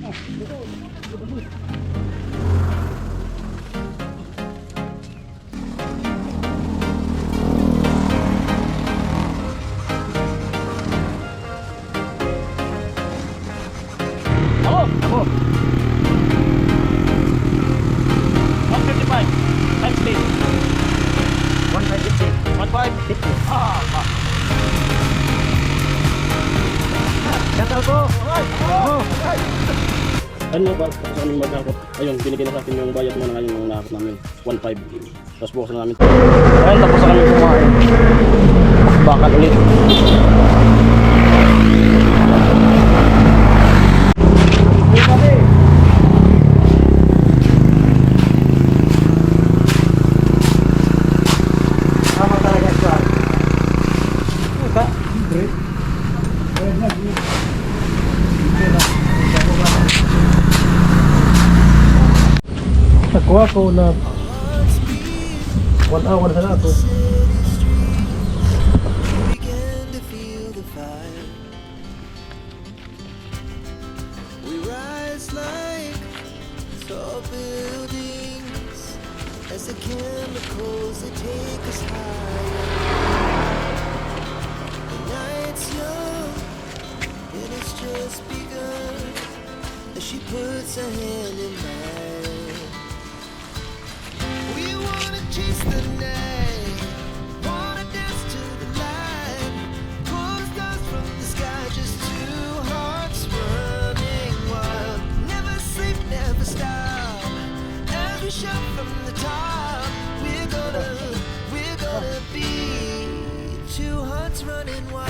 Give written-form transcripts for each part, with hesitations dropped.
Ako. 155 times 10. 150. 15. Shoutout po. Ano ba sa aming maghakot? Ayun, binigyan na sa akin yung bayad mo na ngayon ng nakakot namin. 1.5. Tapos bukas na namin. Ayun, tapos na kami kumain. Bakal ulit. Tama talaga siya. Nakuha ko na 1 hour na ako. Began to feel the fire. We rise like tall buildings as the chemicals they take us higher. The night's young and it's just begun as she puts her hand in mine. We wanna chase the night, wanna dance to the light, pull stars from the sky, just two hearts running wild. Never sleep, never stop, as we shout from the top. We're gonna be two hearts running wild.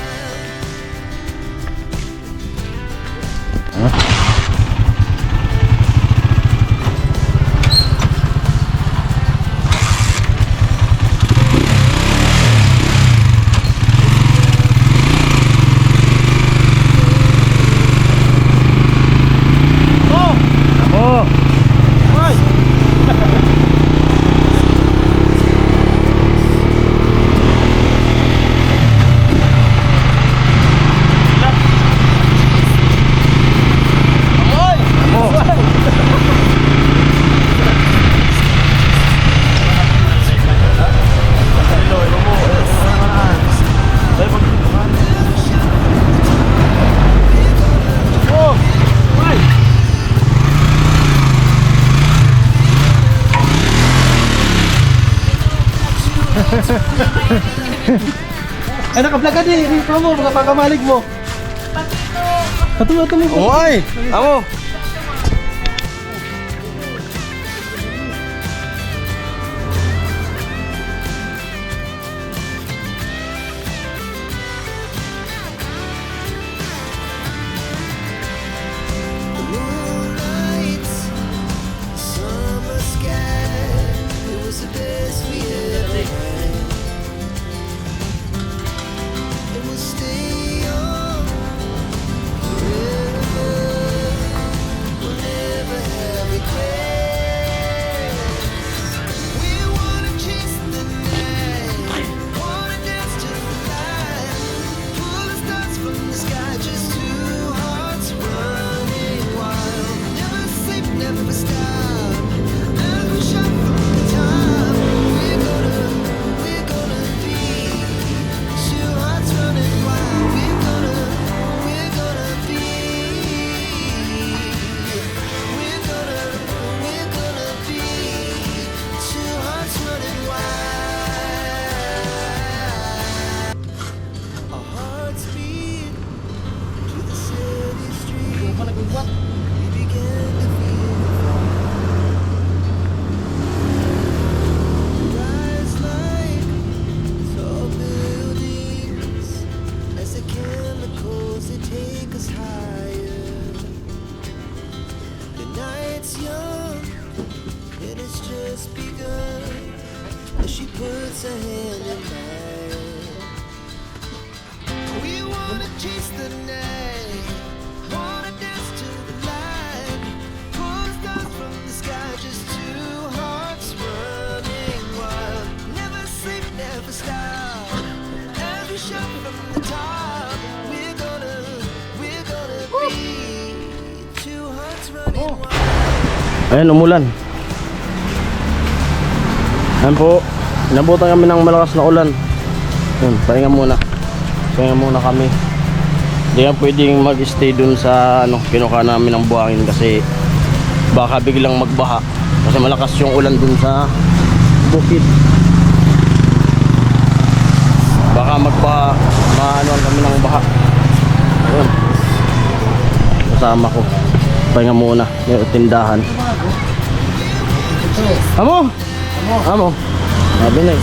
Ay, naka-vlog ka din. Ito mo, mga pagkamalig mo. Ito mo. Oy! Amo! The moonlight, summer sky, it was the best we ever had. And we'll stay on forever. We'll never have regrets. We wanna chase the night, wanna dance to the light, pull the stars from the sky, just two hearts running wild. Never sleep, never stop, as we shout from the top. We're gonna be two hearts running wild. We're gonna be two hearts running wild. Our hearts beat to the city street. We began to feel the fire. Rise like tall buildings as the chemicals they take us higher. The night's young and it's just begun as she puts her hand in mine. We wanna chase the night, wanna dance to the light, pull stars from the sky, just two hearts running wild. Never sleep, never stop, as we shout from the top. We're gonna be two hearts Ayan, umulan. Ayan po, inabutan kami ng malakas na ulan. Ayan, pahinga muna. Pahinga muna kami. Hindi nga pwedeng mag-stay dun sa kinuha namin ng buhangin kasi baka biglang magbaha. Kasi malakas yung ulan dun sa bukid. Baka magbaha, maanuan kami ng baha. Ayan. Kasama ko. Pahinga muna, may tindahan. Amo! Amo! Sabi na eh.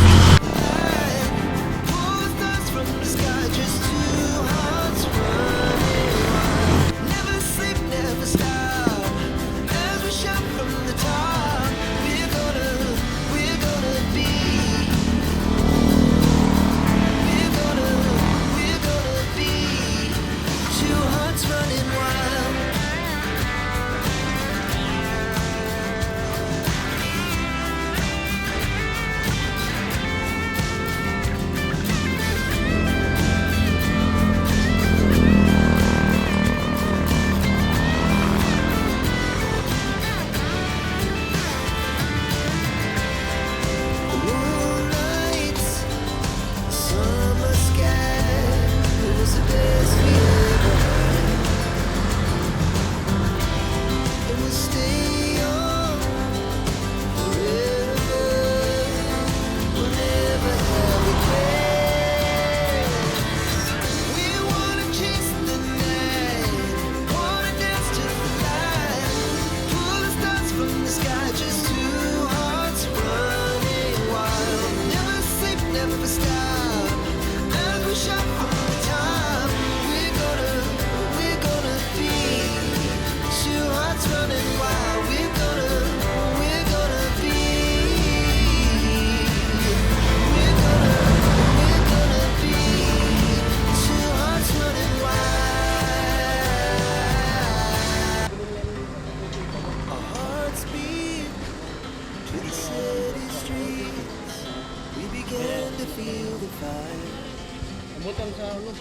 Ambutan sa ambut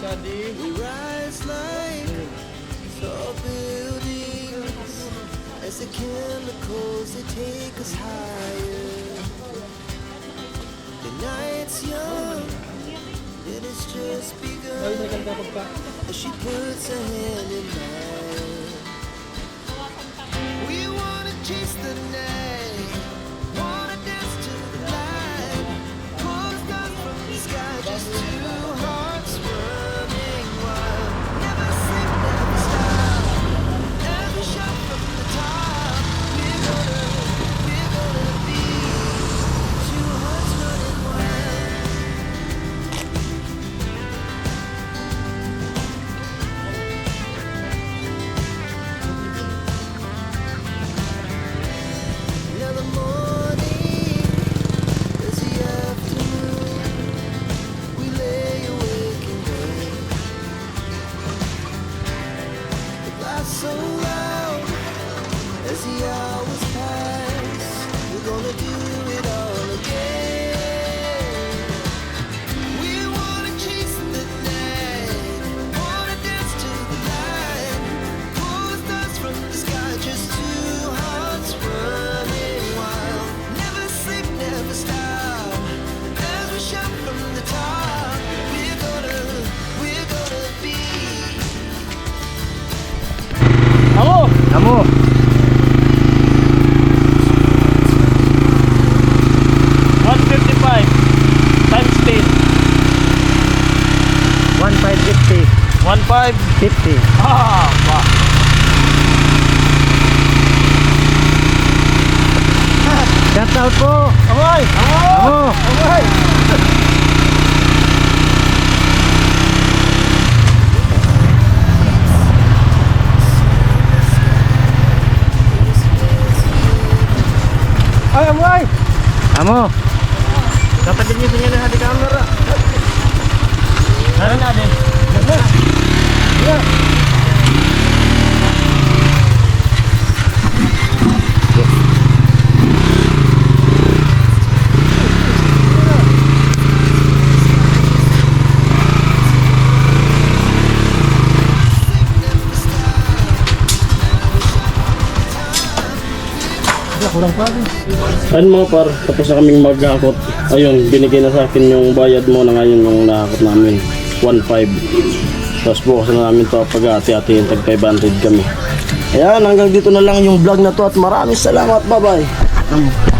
sa di. We rise like tall buildings as the chemicals they take us higher. The night's young and it's just begun as she puts her hand in mine. We wanna chase the night, wanna dance to the light, pull the stars from the sky, just two hearts running wild. Never sleep, never stop, never shot from the top. We're gonna be two hearts running wild. Now the morning is the afternoon. We lay awake and wait. The laughs so loud as the hours pass. We're gonna do it all again. We wanna chase the night, wanna dance to the light, pull the stars from the sky, just two hearts running wild. Never sleep, never stop, as we shout from the top. We're gonna be. Amo! Amo! 155 times 10. 1550. 15. 50. Ah, ba. Shout out po! Amoy! Amo! Amoy! Ay, amoy! Amo! Dapat din yung sinyalan di camera. Ano na din? kurang pa rin. Ayun mga par, tapos na kaming maghakot. Ayun, binigay na sa akin yung bayad mo na ngayon yung nakakot namin. 1.5. Tapos bukas na namin ito pag-ati-atiin, tag 500 kami. Ayan, hanggang dito na lang yung vlog na to at maraming salamat. Bye-bye.